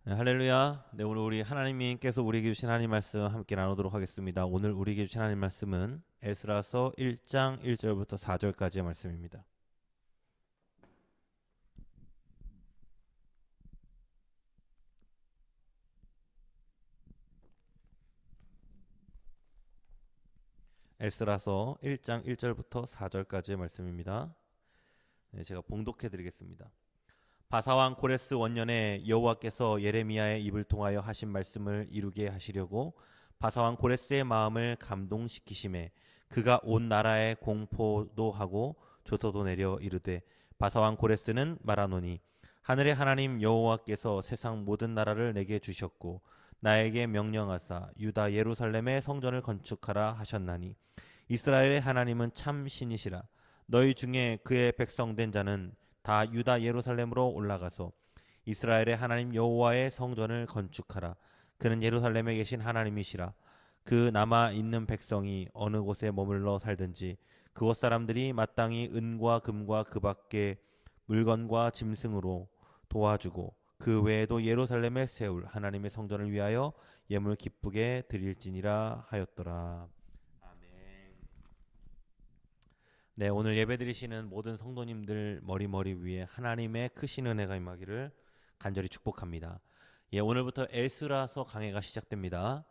네, 할렐루야. 네, 오늘 우리 하나님께서 우리에게 주신 하나님 말씀 함께 나누도록 하겠습니다. 오늘 우리에게 주신 하나님 말씀은 에스라서 1장 1절부터 4절까지의 말씀입니다. 에스라서 1장 1절부터 4절까지의 말씀입니다. 네, 제가 봉독해 드리겠습니다. 바사왕 고레스 원년에 여호와께서 예레미야의 입을 통하여 하신 말씀을 이루게 하시려고 바사왕 고레스의 마음을 감동시키심에 그가 온 나라에 공포도 하고 조서도 내려 이르되 바사왕 고레스는 말하노니 하늘의 하나님 여호와께서 세상 모든 나라를 내게 주셨고 나에게 명령하사 유다 예루살렘의 성전을 건축하라 하셨나니 이스라엘의 하나님은 참 신이시라. 너희 중에 그의 백성된 자는 다 유다 예루살렘으로 올라가서 이스라엘의 하나님 여호와의 성전을 건축하라. 그는 예루살렘에 계신 하나님이시라. 그 남아 있는 백성이 어느 곳에 머물러 살든지 그곳 사람들이 마땅히 은과 금과 그 밖에 물건과 짐승으로 도와주고 그 외에도 예루살렘에 세울 하나님의 성전을 위하여 예물 기쁘게 드릴지니라 하였더라. 아멘. 네, 오늘 예배드리시는 모든 성도님들 머리 위에 하나님의 크신 은혜가 임하기를 간절히 축복합니다. 예, 오늘부터 에스라서 강해가 시작됩니다.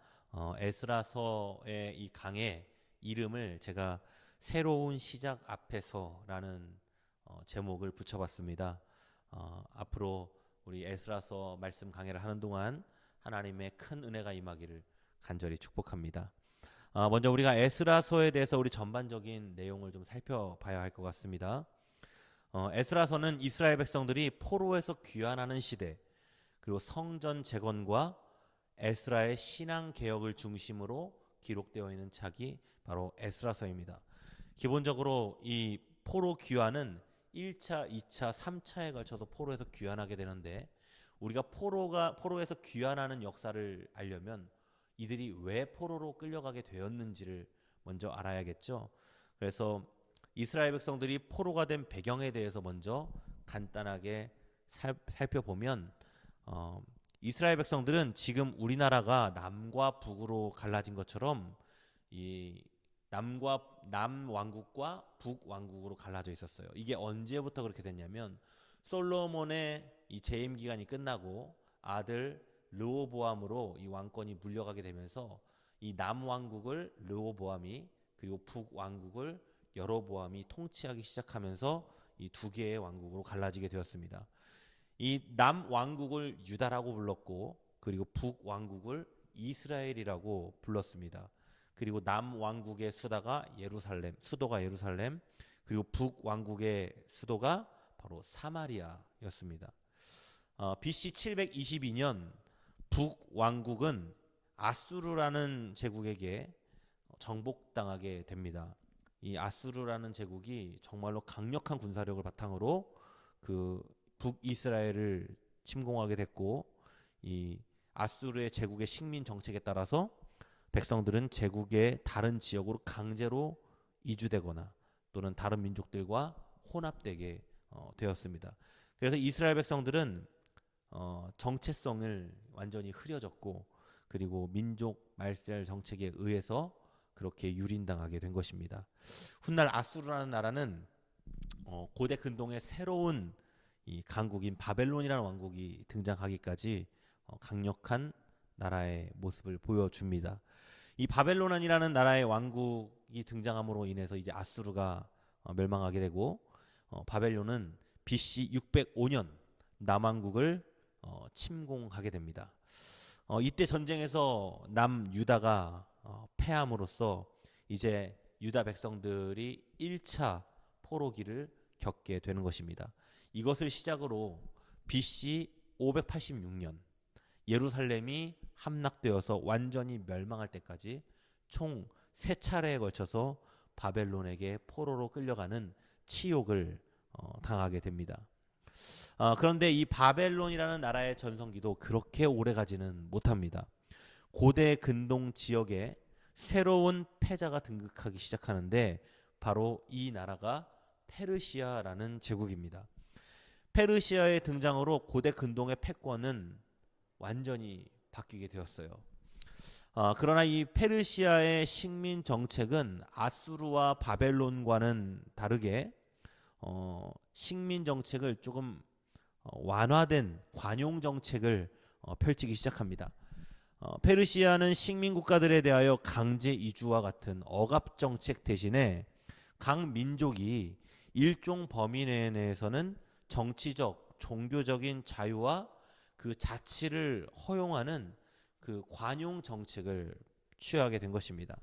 에스라서의 이 강해 이름을 제가 새로운 시작 앞에서라는 제목을 붙여봤습니다. 앞으로 우리 에스라서 말씀 강해를 하는 동안 하나님의 큰 은혜가 임하기를 간절히 축복합니다. 먼저 우리가 에스라서에 대해서 우리 전반적인 내용을 좀 살펴봐야 할 것 같습니다. 에스라서는 이스라엘 백성들이 포로에서 귀환하는 시대, 그리고 성전 재건과 에스라의 신앙 개혁을 중심으로 기록되어 있는 책이 바로 에스라서입니다. 기본적으로 이 포로 귀환은 1차, 2차, 3차에 걸쳐서 포로에서 귀환하게 되는데, 우리가 포로에서 귀환하는 역사를 알려면 이들이 왜 포로로 끌려가게 되었는지를 먼저 알아야겠죠. 그래서 이스라엘 백성들이 포로가 된 배경에 대해서 먼저 간단하게 살펴보면, 이스라엘 백성들은 지금 우리나라가 남과 북으로 갈라진 것처럼 이 남 왕국과 북 왕국으로 갈라져 있었어요. 이게 언제부터 그렇게 됐냐면 솔로몬의 이 재임 기간이 끝나고 아들 르호보암으로 이 왕권이 물려가게 되면서 이 남왕국을 르호보암이, 그리고 북왕국을 여로보암이 통치하기 시작하면서 이 두 개의 왕국으로 갈라지게 되었습니다. 이 남왕국을 유다라고 불렀고, 그리고 북왕국을 이스라엘이라고 불렀습니다. 그리고 남왕국의 수도가 예루살렘, 그리고 북왕국의 수도가 바로 사마리아였습니다. BC 722년 북왕국은 아수르라는 제국에게 정복당하게 됩니다. 이 아수르라는 제국이 정말로 강력한 군사력을 바탕으로 그 북이스라엘을 침공하게 됐고, 이 아수르의 제국의 식민 정책에 따라서 백성들은 제국의 다른 지역으로 강제로 이주되거나 또는 다른 민족들과 혼합되게 되었습니다. 그래서 이스라엘 백성들은 정체성을 완전히 흐려졌고, 그리고 민족 말살 정책에 의해서 그렇게 유린당하게 된 것입니다. 훗날 아수르라는 나라는 고대 근동의 새로운 이 강국인 바벨론이라는 왕국이 등장하기까지 강력한 나라의 모습을 보여줍니다. 이 바벨론이라는 나라의 왕국이 등장함으로 인해서 이제 아수르가 멸망하게 되고, 바벨론은 BC 605년 남왕국을 침공하게 됩니다. 이때 전쟁에서 남유다가 패함으로써 이제 유다 백성들이 1차 포로기를 겪게 되는 것입니다. 이것을 시작으로 BC 586년 예루살렘이 함락되어서 완전히 멸망할 때까지 총 3차례에 걸쳐서 바벨론에게 포로로 끌려가는 치욕을 당하게 됩니다. 그런데 이 바벨론이라는 나라의 전성기도 그렇게 오래가지는 못합니다. 고대 근동 지역에 새로운 패자가 등극하기 시작하는데 바로 이 나라가 페르시아라는 제국입니다. 페르시아의 등장으로 고대 근동의 패권은 완전히 바뀌게 되었어요. 그러나 이 페르시아의 식민 정책은 아수르와 바벨론과는 다르게 식민 정책을 조금 완화된 관용 정책을 펼치기 시작합니다. 페르시아는 식민 국가들에 대하여 강제 이주와 같은 억압 정책 대신에 각 민족이 일종 범위 내에서는 정치적, 종교적인 자유와 그 자치를 허용하는 그 관용 정책을 취하게 된 것입니다.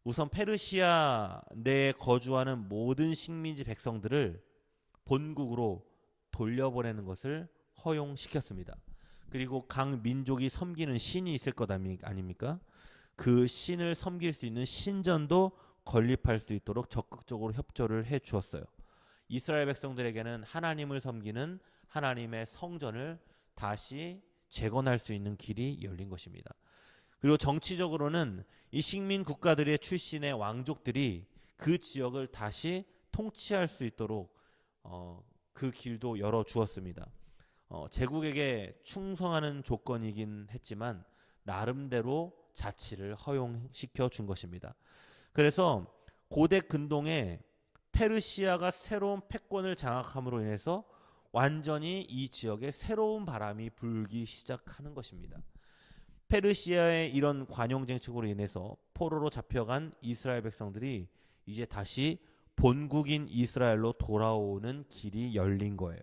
우선 페르시아 내에 거주하는 모든 식민지 백성들을 본국으로 돌려보내는 것을 허용시켰습니다. 그리고 각 민족이 섬기는 신이 있을 것 아닙니까? 그 신을 섬길 수 있는 신전도 건립할 수 있도록 적극적으로 협조를 해 주었어요. 이스라엘 백성들에게는 하나님을 섬기는 하나님의 성전을 다시 재건할 수 있는 길이 열린 것입니다. 그리고 정치적으로는 이 식민 국가들의 출신의 왕족들이 그 지역을 다시 통치할 수 있도록 그 길도 열어 주었습니다. 제국에게 충성하는 조건이긴 했지만 나름대로 자치를 허용시켜 준 것입니다. 그래서 고대 근동에 페르시아가 새로운 패권을 장악함으로 인해서 완전히 이 지역에 새로운 바람이 불기 시작하는 것입니다. 페르시아의 이런 관용 정책으로 인해서 포로로 잡혀간 이스라엘 백성들이 이제 다시 본국인 이스라엘로 돌아오는 길이 열린 거예요.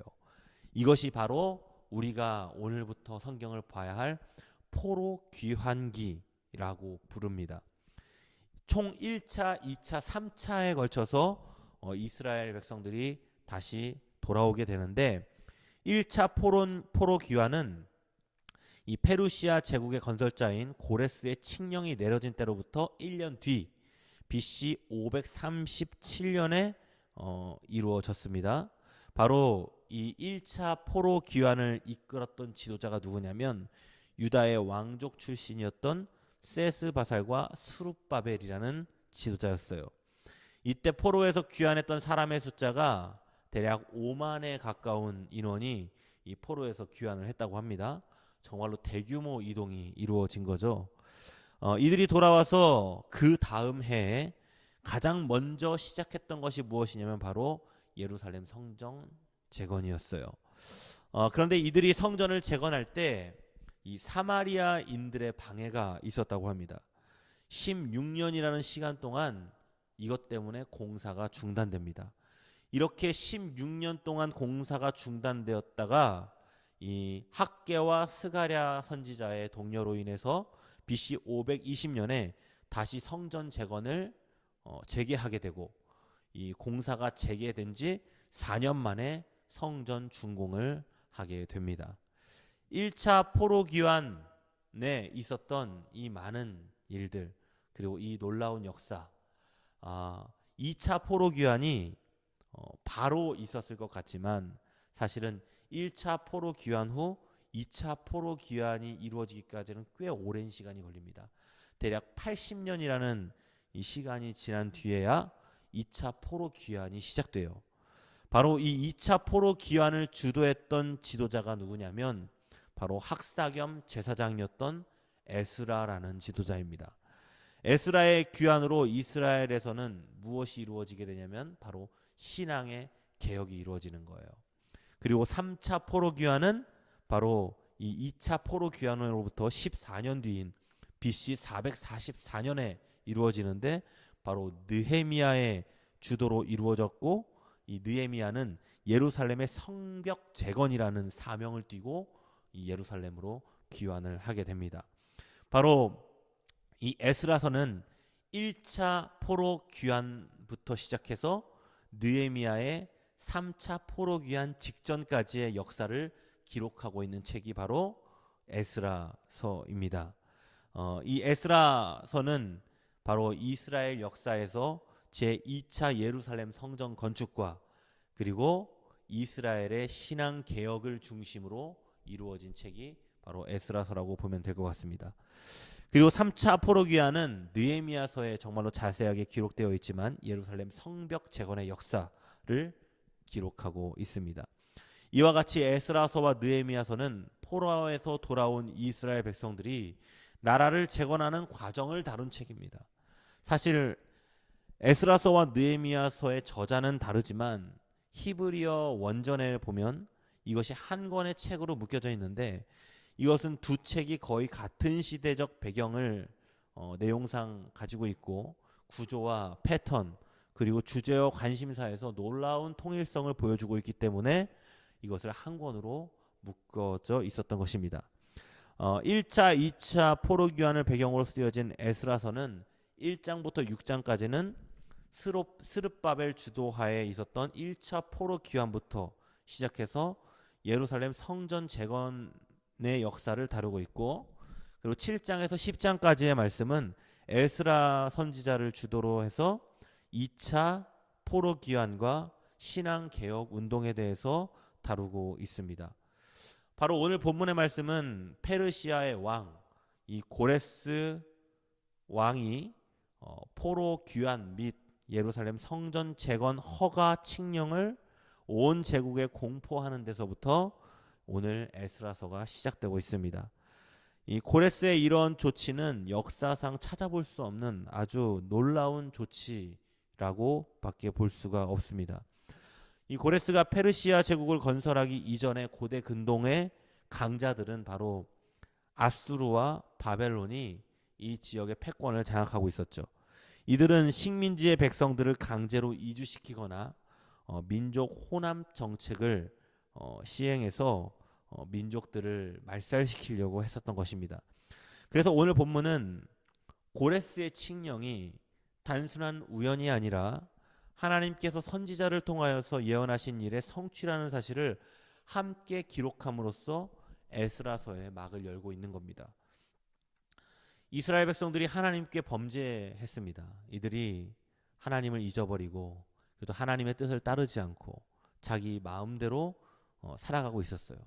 이것이 바로 우리가 오늘부터 성경을 봐야 할 포로 귀환기라고 부릅니다. 총 1차, 2차, 3차에 걸쳐서 이스라엘 백성들이 다시 돌아오게 되는데 1차 포로 귀환은 이 페르시아 제국의 건설자인 고레스의 칙령이 내려진 때로부터 1년 뒤 BC 537년에 이루어졌습니다. 바로 이 1차 포로 귀환을 이끌었던 지도자가 누구냐면 유다의 왕족 출신이었던 세스바살과 스룹바벨이라는 지도자였어요. 이때 포로에서 귀환했던 사람의 숫자가 대략 5만에 가까운 인원이 이 포로에서 귀환을 했다고 합니다. 정말로 대규모 이동이 이루어진 거죠. 이들이 돌아와서 그 다음 해에 가장 먼저 시작했던 것이 무엇이냐면 바로 예루살렘 성전 재건이었어요. 그런데 이들이 성전을 재건할 때 이 사마리아인들의 방해가 있었다고 합니다. 16년이라는 시간 동안 이것 때문에 공사가 중단됩니다. 이렇게 16년 동안 공사가 중단되었다가 이 학개와 스가랴 선지자의 동료로 인해서 BC 520년에 다시 성전 재건을 재개하게 되고 이 공사가 재개된 지 4년 만에 성전 준공을 하게 됩니다. 1차 포로 귀환에 있었던 이 많은 일들 그리고 이 놀라운 역사 2차 포로 귀환이 바로 있었을 것 같지만 사실은 1차 포로 귀환 후 2차 포로 귀환이 이루어지기까지는 꽤 오랜 시간이 걸립니다. 대략 80년이라는 이 시간이 지난 뒤에야 2차 포로 귀환이 시작돼요. 바로 이 2차 포로 귀환을 주도했던 지도자가 누구냐면 바로 학사 겸 제사장이었던 에스라라는 지도자입니다. 에스라의 귀환으로 이스라엘에서는 무엇이 이루어지게 되냐면 바로 신앙의 개혁이 이루어지는 거예요. 그리고 3차 포로 귀환은 바로 이 2차 포로 귀환으로부터 14년 뒤인 BC 444년에 이루어지는데 바로 느헤미야의 주도로 이루어졌고 이 느헤미야는 예루살렘의 성벽 재건이라는 사명을 띠고 이 예루살렘으로 귀환을 하게 됩니다. 바로 이 에스라서는 1차 포로 귀환부터 시작해서 느헤미야의 3차 포로 귀환 직전까지의 역사를 기록하고 있는 책이 바로 에스라서입니다. 이 에스라서는 바로 이스라엘 역사에서 제2차 예루살렘 성전 건축과 그리고 이스라엘의 신앙 개혁을 중심으로 이루어진 책이 바로 에스라서라고 보면 될 것 같습니다. 그리고 3차 포로 귀환은 느헤미야서에 정말로 자세하게 기록되어 있지만 예루살렘 성벽 재건의 역사를 기록하고 있습니다. 이와 같이 에스라서와 느헤미야서는 포로에서 돌아온 이스라엘 백성들이 나라를 재건하는 과정을 다룬 책입니다. 사실 에스라서와 느헤미야서의 저자는 다르지만 히브리어 원전에 보면 이것이 한 권의 책으로 묶여져 있는데, 이것은 두 책이 거의 같은 시대적 배경을 내용상 가지고 있고, 구조와 패턴 그리고 주제와 관심사에서 놀라운 통일성을 보여주고 있기 때문에 이것을 한 권으로 묶어져 있었던 것입니다. 1차, 2차 포로 귀환을 배경으로 쓰여진 에스라서는 1장부터 6장까지는 스룹바벨 주도하에 있었던 1차 포로 귀환부터 시작해서 예루살렘 성전 재건의 역사를 다루고 있고, 그리고 7장에서 10장까지의 말씀은 에스라 선지자를 주도로 해서 2차 포로 귀환과 신앙 개혁 운동에 대해서 다루고 있습니다. 바로 오늘 본문의 말씀은 페르시아의 왕, 이 고레스 왕이 포로 귀환 및 예루살렘 성전 재건 허가 칙령을 온 제국에 공포하는 데서부터 오늘 에스라서가 시작되고 있습니다. 이 고레스의 이런 조치는 역사상 찾아볼 수 없는 아주 놀라운 조치라고 밖에 볼 수가 없습니다. 이 고레스가 페르시아 제국을 건설하기 이전에 고대 근동의 강자들은 바로 아수르와 바벨론이 이 지역의 패권을 장악하고 있었죠. 이들은 식민지의 백성들을 강제로 이주시키거나 민족 호남 정책을 시행해서 민족들을 말살시키려고 했었던 것입니다. 그래서 오늘 본문은 고레스의 칙령이 단순한 우연이 아니라 하나님께서 선지자를 통하여서 예언하신 일의 성취라는 사실을 함께 기록함으로써 에스라서의 막을 열고 있는 겁니다. 이스라엘 백성들이 하나님께 범죄했습니다. 이들이 하나님을 잊어버리고 그래도 하나님의 뜻을 따르지 않고 자기 마음대로 살아가고 있었어요.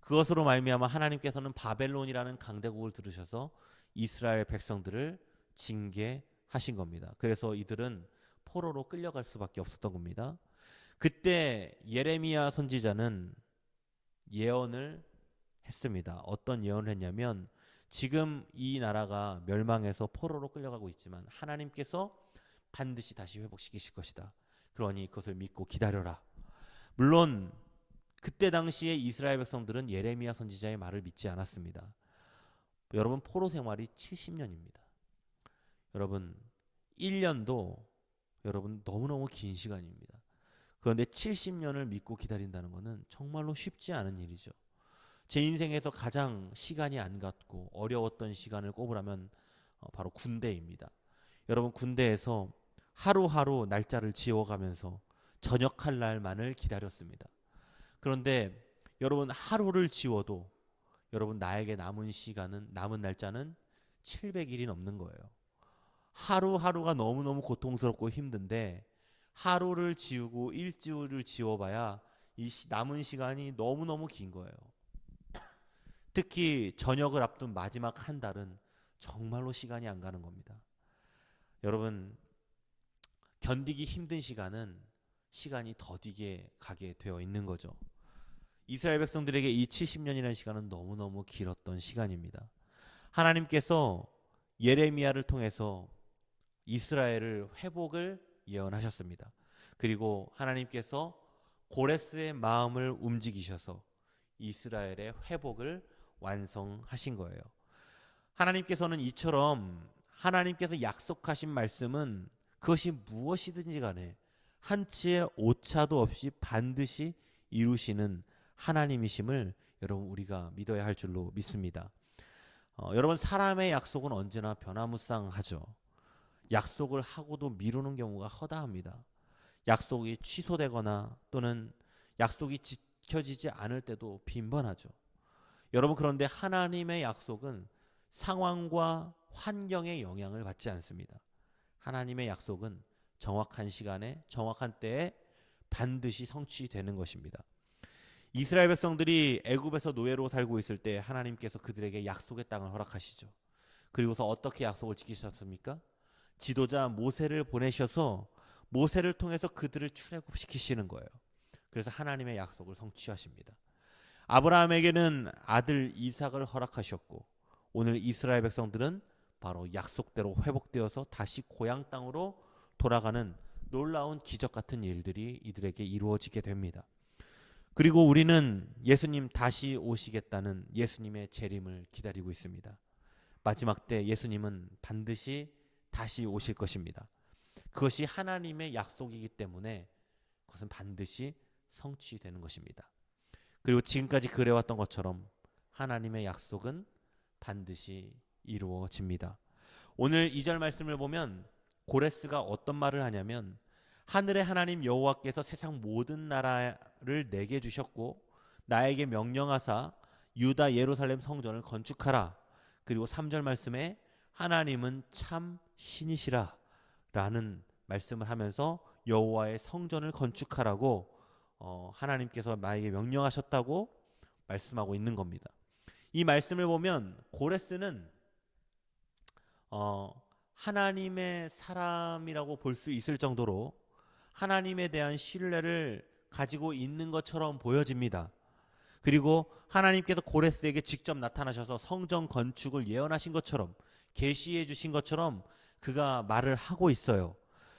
그것으로 말미암아 하나님께서는 바벨론이라는 강대국을 들으셔서 이스라엘 백성들을 징계하신 겁니다. 그래서 이들은 포로로 끌려갈 수밖에 없었던 겁니다. 그때 예레미야 선지자는 예언을 했습니다. 어떤 예언을 했냐면, 지금 이 나라가 멸망해서 포로로 끌려가고 있지만 하나님께서 반드시 다시 회복시키실 것이다. 그러니 그것을 믿고 기다려라. 물론 그때 당시에 이스라엘 백성들은 예레미야 선지자의 말을 믿지 않았습니다. 여러분, 포로 생활이 70년입니다. 여러분, 1년도 여러분 너무너무 긴 시간입니다. 그런데 70년을 믿고 기다린다는 것은 정말로 쉽지 않은 일이죠. 제 인생에서 가장 시간이 안 갔고 어려웠던 시간을 꼽으라면 바로 군대입니다. 여러분, 군대에서 하루하루 날짜를 지워가면서 전역할 날만을 기다렸습니다. 그런데 여러분, 하루를 지워도 여러분 나에게 남은 날짜는 700일이 넘는 거예요. 하루하루가 너무너무 고통스럽고 힘든데 하루를 지우고 일주일을 지워봐야 이 남은 시간이 너무너무 긴 거예요. 특히 전역을 앞둔 마지막 한 달은 정말로 시간이 안 가는 겁니다. 여러분, 견디기 힘든 시간은 시간이 더디게 가게 되어 있는 거죠. 이스라엘 백성들에게 이 70년이라는 시간은 너무너무 길었던 시간입니다. 하나님께서 예레미야를 통해서 이스라엘을 회복을 예언하셨습니다. 그리고 하나님께서 고레스의 마음을 움직이셔서 이스라엘의 회복을 완성하신 거예요. 하나님께서는 이처럼 하나님께서 약속하신 말씀은 그것이 무엇이든지 간에 한치의 오차도 없이 반드시 이루시는 하나님이심을 여러분 우리가 믿어야 할 줄로 믿습니다. 여러분, 사람의 약속은 언제나 변화무쌍하죠. 약속을 하고도 미루는 경우가 허다합니다. 약속이 취소되거나 또는 약속이 지켜지지 않을 때도 빈번하죠. 여러분, 그런데 하나님의 약속은 상황과 환경의 영향을 받지 않습니다. 하나님의 약속은 정확한 시간에 정확한 때에 반드시 성취되는 것입니다. 이스라엘 백성들이 애굽에서 노예로 살고 있을 때 하나님께서 그들에게 약속의 땅을 허락하시죠. 그리고서 어떻게 약속을 지키셨습니까? 지도자 모세를 보내셔서 모세를 통해서 그들을 출애굽시키시는 거예요. 그래서 하나님의 약속을 성취하십니다. 아브라함에게는 아들 이삭을 허락하셨고 오늘 이스라엘 백성들은 바로 약속대로 회복되어서 다시 고향 땅으로 돌아가는 놀라운 기적 같은 일들이 이들에게 이루어지게 됩니다. 그리고 우리는 예수님 다시 오시겠다는 예수님의 재림을 기다리고 있습니다. 마지막 때 예수님은 반드시 다시 오실 것입니다. 그것이 하나님의 약속이기 때문에 그것은 반드시 성취되는 것입니다. 그리고 지금까지 그래왔던 것처럼 하나님의 약속은 반드시 이루어집니다. 오늘 2절 말씀을 보면 고레스가 어떤 말을 하냐면 하늘의 하나님 여호와께서 세상 모든 나라를 내게 주셨고 나에게 명령하사 유다 예루살렘 성전을 건축하라. 그리고 3절 말씀에 하나님은 참 신이시라 라는 말씀을 하면서 여호와의 성전을 건축하라고 하나님께서 나에게 명령하셨다고 말씀하고 있는 겁니다. 이 말씀을 보면 고레스는 하나님의 사람이라고 볼 수 있을 정도로 하나님에 대한 신뢰를 가지고 있는 것처럼 보여집니다. 그리고 하나님께서 고레스에게 직접 나타나셔서 성전 건축을 예언하신 것처럼 계시해 주신 것처럼 그가 말을 하고 있어요.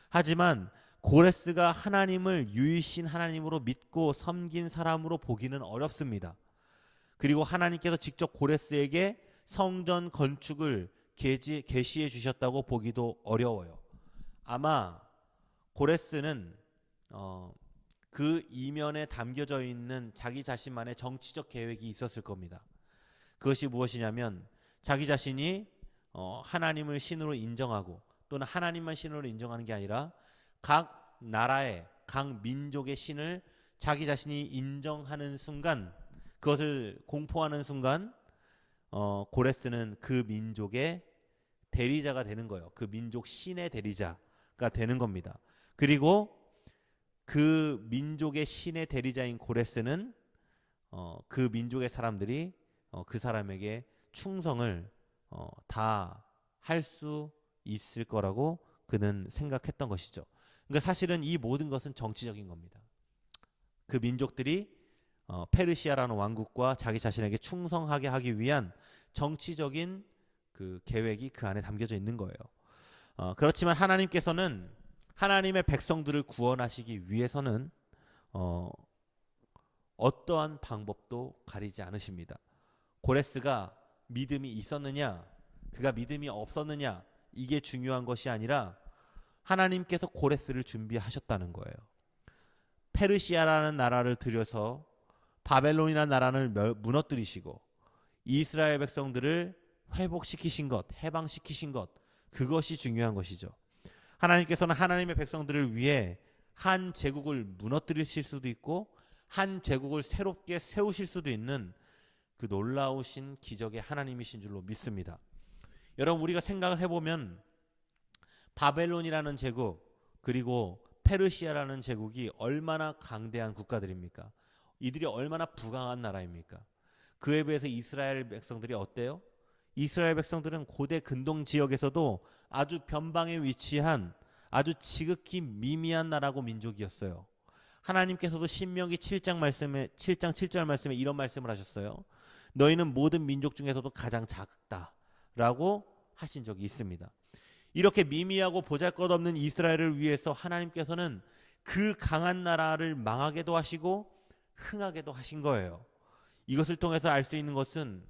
하지만 고레스가 하나님을 유일신 하나님으로 믿고 섬긴 사람으로 보기는 어렵습니다. 그리고 하나님께서 직접 고레스에게 성전 건축을 계시해 주셨다고 보기도 어려워요. 아마 고레스는 그 이면에 담겨져 있는 자기 자신만의 정치적 계획이 있었을 겁니다. 그것이 무엇이냐면 자기 자신이 하나님을 신으로 인정하고 또는 하나님만 신으로 인정하는 게 아니라 각 나라의 각 민족의 신을 자기 자신이 인정하는 순간, 그것을 공포하는 순간 고레스는 그 민족의 대리자가 되는 거예요. 그 민족 신의 대리자가 되는 겁니다. 그리고 그 민족의 신의 대리자인 고레스는 그 민족의 사람들이 그 사람에게 충성을 다 할 수 있을 거라고 그는 생각했던 것이죠. 그러니까 사실은 이 모든 것은 정치적인 겁니다. 그 민족들이 페르시아라는 왕국과 자기 자신에게 충성하게 하기 위한 정치적인 그 계획이 그 안에 담겨져 있는 거예요. 그렇지만 하나님께서는 하나님의 백성들을 구원하시기 위해서는 어떠한 방법도 가리지 않으십니다. 고레스가 믿음이 있었느냐, 그가 믿음이 없었느냐, 이게 중요한 것이 아니라 하나님께서 고레스를 준비하셨다는 거예요. 페르시아라는 나라를 들여서 바벨론이라는 나라를 무너뜨리시고 이스라엘 백성들을 회복시키신 것, 해방시키신 것, 그것이 중요한 것이죠. 하나님께서는 하나님의 백성들을 위해 한 제국을 무너뜨리실 수도 있고 한 제국을 새롭게 세우실 수도 있는 그 놀라우신 기적의 하나님이신 줄로 믿습니다. 여러분, 우리가 생각을 해보면 바벨론이라는 제국 그리고 페르시아라는 제국이 얼마나 강대한 국가들입니까? 이들이 얼마나 부강한 나라입니까? 그에 비해서 이스라엘 백성들이 어때요? 이스라엘 백성들은 고대 근동 지역에서도 아주 변방에 위치한 아주 지극히 미미한 나라고 민족이었어요. 하나님께서도 신명기 7장 7절 말씀에 이런 말씀을 하셨어요. 너희는 모든 민족 중에서도 가장 작다라고 하신 적이 있습니다. 이렇게 미미하고 보잘것없는 이스라엘을 위해서 하나님께서는 그 강한 나라를 망하게도 하시고 흥하게도 하신 거예요. 이것을 통해서 알 수 있는 것은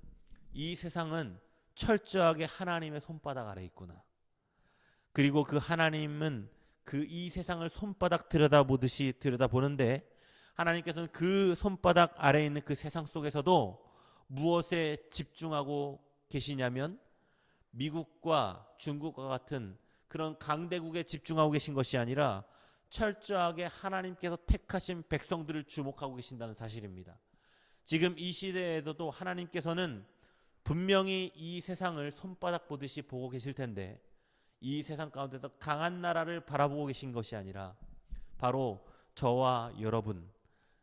이 세상은 철저하게 하나님의 손바닥 아래 있구나. 그리고 그 하나님은 그 이 세상을 손바닥 들여다보듯이 들여다보는데 하나님께서는 그 손바닥 아래 있는 그 세상 속에서도 무엇에 집중하고 계시냐면 미국과 중국과 같은 그런 강대국에 집중하고 계신 것이 아니라 철저하게 하나님께서 택하신 백성들을 주목하고 계신다는 사실입니다. 지금 이 시대에서도 하나님께서는 분명히 이 세상을 손바닥 보듯이 보고 계실 텐데 이 세상 가운데서 강한 나라를 바라보고 계신 것이 아니라 바로 저와 여러분,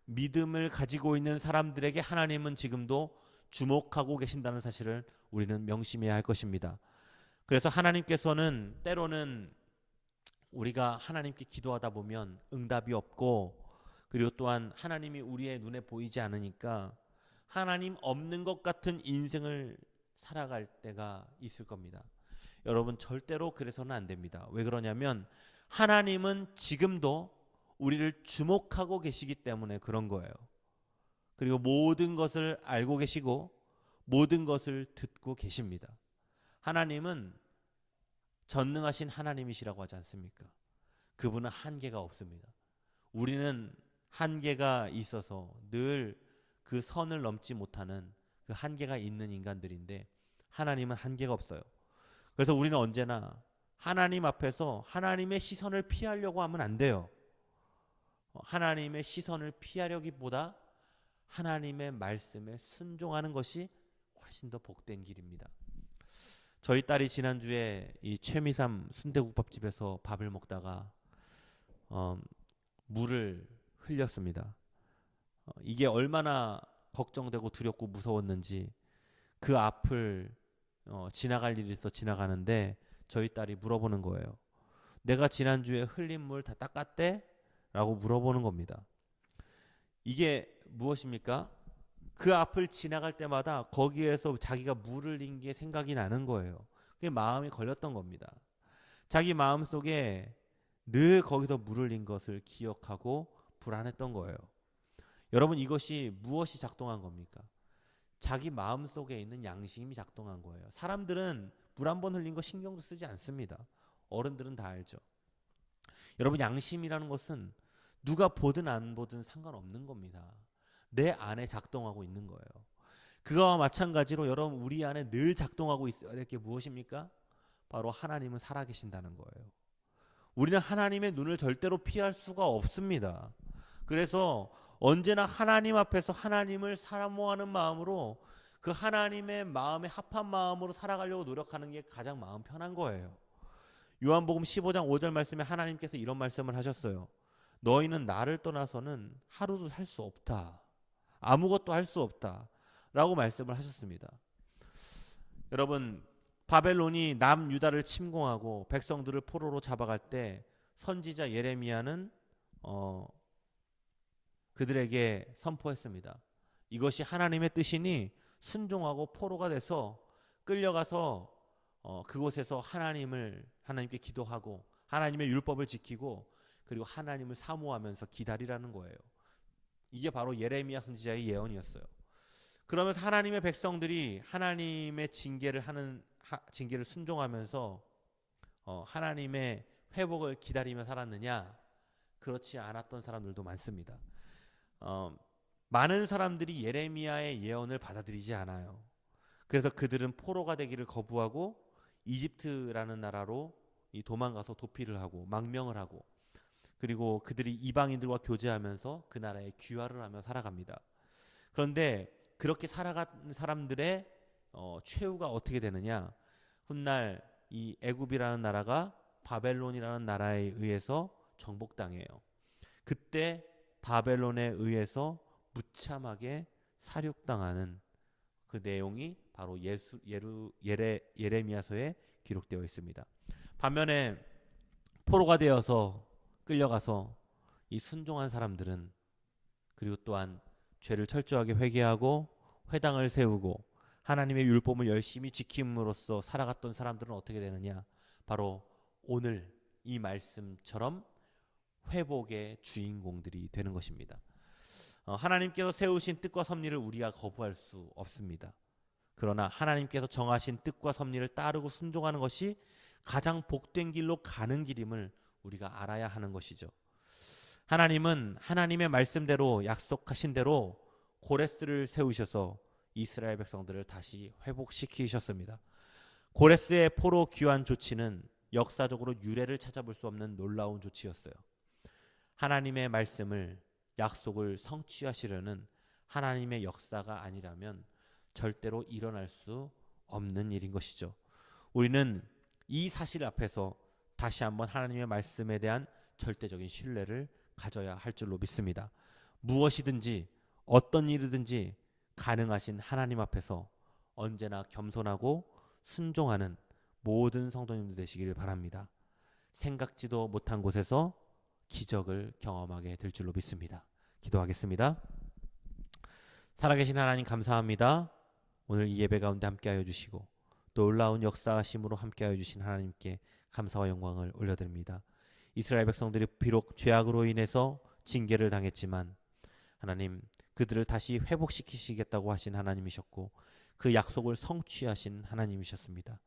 믿음을 가지고 있는 사람들에게 하나님은 지금도 주목하고 계신다는 사실을 우리는 명심해야 할 것입니다. 그래서 하나님께서는 때로는 우리가 하나님께 기도하다 보면 응답이 없고 그리고 또한 하나님이 우리의 눈에 보이지 않으니까 하나님 없는 것 같은 인생을 살아갈 때가 있을 겁니다. 여러분 절대로 그래서는 안 됩니다. 왜 그러냐면 하나님은 지금도 우리를 주목하고 계시기 때문에 그런 거예요. 그리고 모든 것을 알고 계시고 모든 것을 듣고 계십니다. 하나님은 전능하신 하나님이시라고 하지 않습니까? 그분은 한계가 없습니다. 우리는 한계가 있어서 늘 그 선을 넘지 못하는 그 한계가 있는 인간들인데 하나님은 한계가 없어요. 그래서 우리는 언제나 하나님 앞에서 하나님의 시선을 피하려고 하면 안 돼요. 하나님의 시선을 피하려기보다 하나님의 말씀에 순종하는 것이 훨씬 더 복된 길입니다. 저희 딸이 지난주에 이 최미삼 순대국밥집에서 밥을 먹다가 물을 흘렸습니다. 이게 얼마나 걱정되고 두렵고 무서웠는지 그 앞을 지나갈 일이 있어 지나가는데 저희 딸이 물어보는 거예요. 내가 지난주에 흘린 물 다 닦았대? 라고 물어보는 겁니다. 이게 무엇입니까? 그 앞을 지나갈 때마다 거기에서 자기가 물을 흘린 게 생각이 나는 거예요. 그게 마음이 걸렸던 겁니다. 자기 마음속에 늘 거기서 물을 흘린 것을 기억하고 불안했던 거예요. 여러분 이것이 무엇이 작동한 겁니까? 자기 마음속에 있는 양심이 작동한 거예요. 사람들은 물 한 번 흘린 거 신경도 쓰지 않습니다. 어른들은 다 알죠. 여러분 양심이라는 것은 누가 보든 안 보든 상관없는 겁니다. 내 안에 작동하고 있는 거예요. 그거와 마찬가지로 여러분 우리 안에 늘 작동하고 있어야 될 게 무엇입니까? 바로 하나님은 살아계신다는 거예요. 우리는 하나님의 눈을 절대로 피할 수가 없습니다. 그래서 언제나 하나님 앞에서 하나님을 사모하는 마음으로 그 하나님의 마음에 합한 마음으로 살아가려고 노력하는 게 가장 마음 편한 거예요. 요한복음 15장 5절 말씀에 하나님께서 이런 말씀을 하셨어요. 너희는 나를 떠나서는 하루도 살 수 없다. 아무것도 할 수 없다. 라고 말씀을 하셨습니다. 여러분 바벨론이 남유다를 침공하고 백성들을 포로로 잡아갈 때 선지자 예레미야는 그들에게 선포했습니다. 이것이 하나님의 뜻이니 순종하고 포로가 돼서 끌려가서 그곳에서 하나님께 기도하고 하나님의 율법을 지키고 그리고 하나님을 사모하면서 기다리라는 거예요. 이게 바로 예레미야 선지자의 예언이었어요. 그러면서 하나님의 백성들이 하나님의 징계를 순종하면서 하나님의 회복을 기다리며 살았느냐? 그렇지 않았던 사람들도 많습니다. 많은 사람들이 예레미야의 예언을 받아들이지 않아요. 그래서 그들은 포로가 되기를 거부하고 이집트라는 나라로 도망가서 도피를 하고 망명을 하고 그리고 그들이 이방인들과 교제하면서 그 나라에 귀화를 하며 살아갑니다. 그런데 그렇게 살아간 사람들의 최후가 어떻게 되느냐? 훗날 이 애굽이라는 나라가 바벨론이라는 나라에 의해서 정복당해요. 그때 바벨론에 의해서 무참하게 살육당하는 그 내용이 바로 예레미야서에 기록되어 있습니다. 반면에 포로가 되어서 끌려가서 이 순종한 사람들은 그리고 또한 죄를 철저하게 회개하고 회당을 세우고 하나님의 율법을 열심히 지킴으로써 살아갔던 사람들은 어떻게 되느냐? 바로 오늘 이 말씀처럼 회복의 주인공들이 되는 것입니다. 하나님께서 세우신 뜻과 섭리를 우리가 거부할 수 없습니다. 그러나 하나님께서 정하신 뜻과 섭리를 따르고 순종하는 것이 가장 복된 길로 가는 길임을 우리가 알아야 하는 것이죠. 하나님은 하나님의 말씀대로 약속하신 대로 고레스를 세우셔서 이스라엘 백성들을 다시 회복시키셨습니다. 고레스의 포로 귀환 조치는 역사적으로 유례를 찾아볼 수 없는 놀라운 조치였어요. 하나님의 말씀을 약속을 성취하시려는 하나님의 역사가 아니라면 절대로 일어날 수 없는 일인 것이죠. 우리는 이 사실 앞에서 다시 한번 하나님의 말씀에 대한 절대적인 신뢰를 가져야 할 줄로 믿습니다. 무엇이든지 어떤 일이든지 가능하신 하나님 앞에서 언제나 겸손하고 순종하는 모든 성도님들 되시기를 바랍니다. 생각지도 못한 곳에서 기적을 경험하게 될 줄로 믿습니다. 기도하겠습니다. 살아계신 하나님 감사합니다. 오늘 이 예배 가운데 함께하여 주시고 놀라운 역사하심으로 함께하여 주신 하나님께 감사와 영광을 올려드립니다. 이스라엘 백성들이 비록 죄악으로 인해서 징계를 당했지만 하나님 그들을 다시 회복시키시겠다고 하신 하나님이셨고 그 약속을 성취하신 하나님이셨습니다.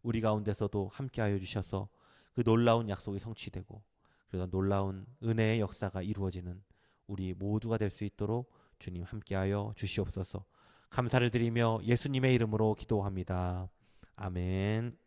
우리 가운데서도 함께하여 주셔서 그 놀라운 약속이 성취되고 그래서 놀라운 은혜의 역사가 이루어지는 우리 모두가 될 수 있도록 주님 함께하여 주시옵소서. 감사를 드리며 예수님의 이름으로 기도합니다. 아멘.